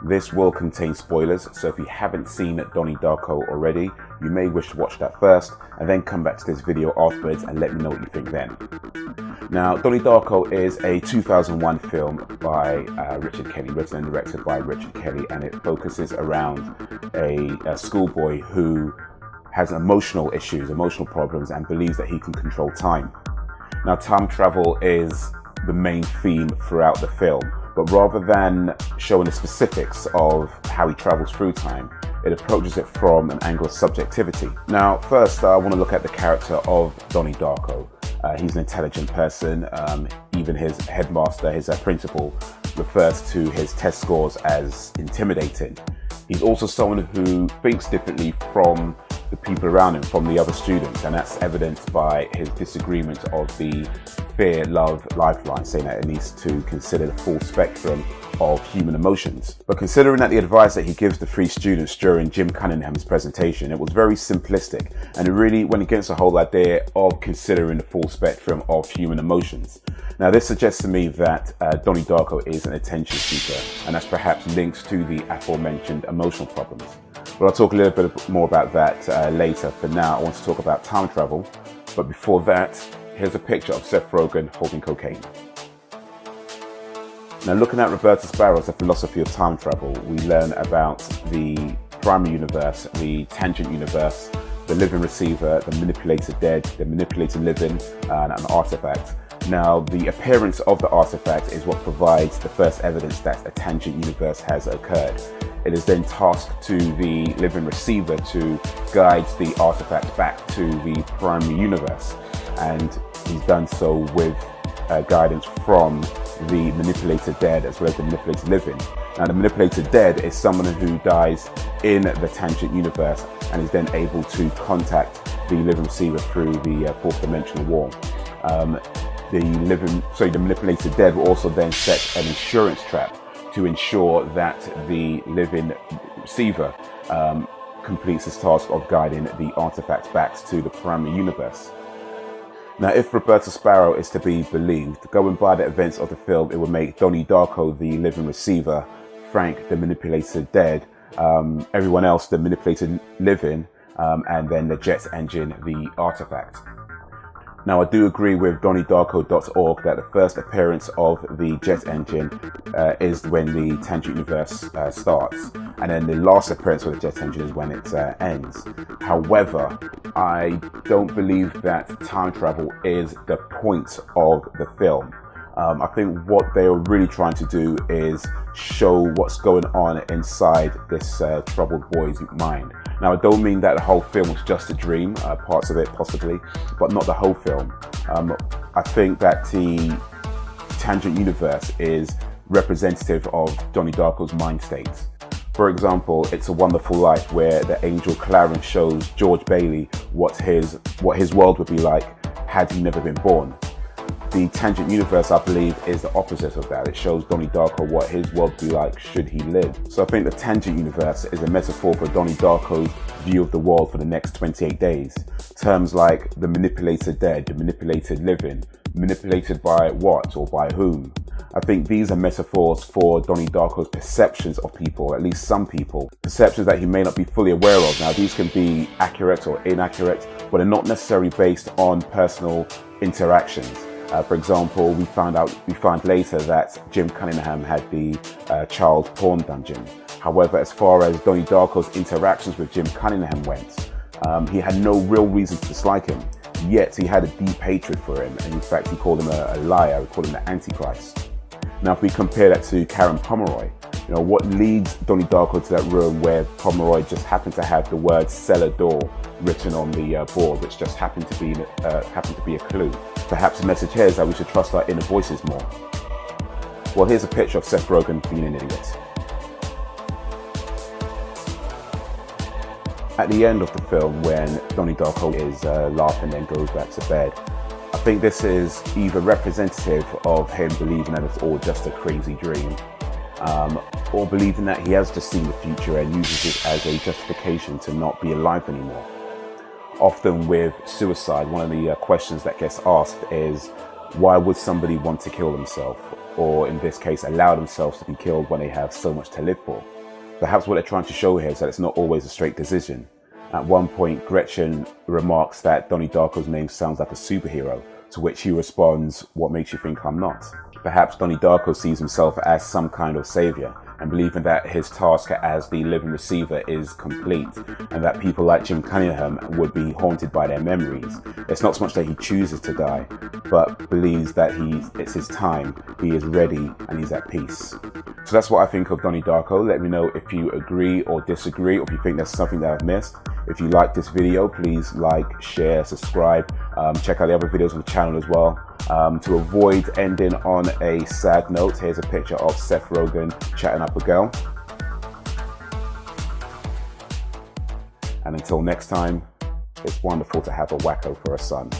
This will contain spoilers, so if you haven't seen Donnie Darko already, you may wish to watch that first and then come back to this video afterwards and let me know what you think then. Now, Donnie Darko is a 2001 film by Richard Kelly, written and directed by Richard Kelly, and it focuses around a schoolboy who has emotional issues, emotional problems, and believes that he can control time. Now, time travel is the main theme throughout the film, but rather than showing the specifics of how he travels through time, it approaches it from an angle of subjectivity. Now, first, I want to look at the character of Donnie Darko. He's an intelligent person. Even his headmaster, his principal, refers to his test scores as intimidating. He's also someone who thinks differently from the people around him, from the other students, and that's evidenced by his disagreement of the fear-love lifeline, saying that it needs to consider the full spectrum of human emotions. But considering that the advice that he gives the three students during Jim Cunningham's presentation, it was very simplistic, and it really went against the whole idea of considering the full spectrum of human emotions. Now, this suggests to me that Donnie Darko is an attention seeker, and that's perhaps linked to the aforementioned emotional problems. But I'll talk a little bit more about that later. For now, I want to talk about time travel. But before that, here's a picture of Seth Rogen holding cocaine. Now, looking at Roberta Sparrow's The Philosophy of Time Travel, we learn about the primary universe, the tangent universe, the living receiver, the manipulated dead, the manipulated living, and an artifact. Now, the appearance of the artifact is what provides the first evidence that a tangent universe has occurred. It is then tasked to the living receiver to guide the artifact back to the primary universe, and he's done so with guidance from the manipulated dead as well as the manipulated living. Now, the manipulated dead is someone who dies in the tangent universe and is then able to contact the living receiver through the fourth dimensional wall. The manipulated dead will also then set an insurance trap to ensure that the living receiver completes his task of guiding the artifact back to the primary universe. Now, if Roberta Sparrow is to be believed, going by the events of the film, it would make Donnie Darko the living receiver, Frank the manipulated dead, everyone else the manipulated living, and then the jet engine the artifact. Now, I do agree with DonnieDarko.org that the first appearance of the jet engine is when the tangent universe starts, and then the last appearance of the jet engine is when it ends. However, I don't believe that time travel is the point of the film. I think what they are really trying to do is show what's going on inside this troubled boy's mind. Now, I don't mean that the whole film was just a dream, parts of it possibly, but not the whole film. I think that the tangent universe is representative of Donnie Darko's mind state. For example, It's a Wonderful Life, where the angel Clarence shows George Bailey what his world would be like had he never been born. The tangent universe, I believe, is the opposite of that. It shows Donnie Darko what his world would be like should he live. So I think the tangent universe is a metaphor for Donnie Darko's view of the world for the next 28 days. Terms like the manipulated dead, the manipulated living, manipulated by what or by whom. I think these are metaphors for Donnie Darko's perceptions of people, at least some people. Perceptions that he may not be fully aware of. Now, these can be accurate or inaccurate, but they're not necessarily based on personal interactions. For example, we find later that Jim Cunningham had the child porn dungeon. However, as far as Donnie Darko's interactions with Jim Cunningham went, he had no real reason to dislike him, yet he had a deep hatred for him, and in fact he called him a liar, he called him the Antichrist. Now, if we compare that to Karen Pomeroy, you know, what leads Donnie Darko to that room where Pomeroy just happened to have the word cellar door written on the board, which just happened to be a clue? Perhaps the message here is that we should trust our inner voices more. Well, here's a picture of Seth Rogen being an idiot. At the end of the film, when Donnie Darko is laughing and goes back to bed, I think this is either representative of him believing that it's all just a crazy dream, or believing that he has just seen the future and uses it as a justification to not be alive anymore. Often with suicide, one of the questions that gets asked is, why would somebody want to kill themselves? Or in this case, allow themselves to be killed when they have so much to live for? Perhaps what they're trying to show here is that it's not always a straight decision. At one point, Gretchen remarks that Donnie Darko's name sounds like a superhero, to which he responds, "What makes you think I'm not?" Perhaps Donnie Darko sees himself as some kind of savior, and believing that his task as the living receiver is complete, and that people like Jim Cunningham would be haunted by their memories. It's not so much that he chooses to die, but believes that it's his time, he is ready, and he's at peace. So that's what I think of Donnie Darko. Let me know if you agree or disagree, or if you think there's something that I've missed. If you like this video, please like, share, subscribe. Check out the other videos on the channel as well. To avoid ending on a sad note, here's a picture of Seth Rogen chatting up a girl. And until next time, it's wonderful to have a wacko for a son.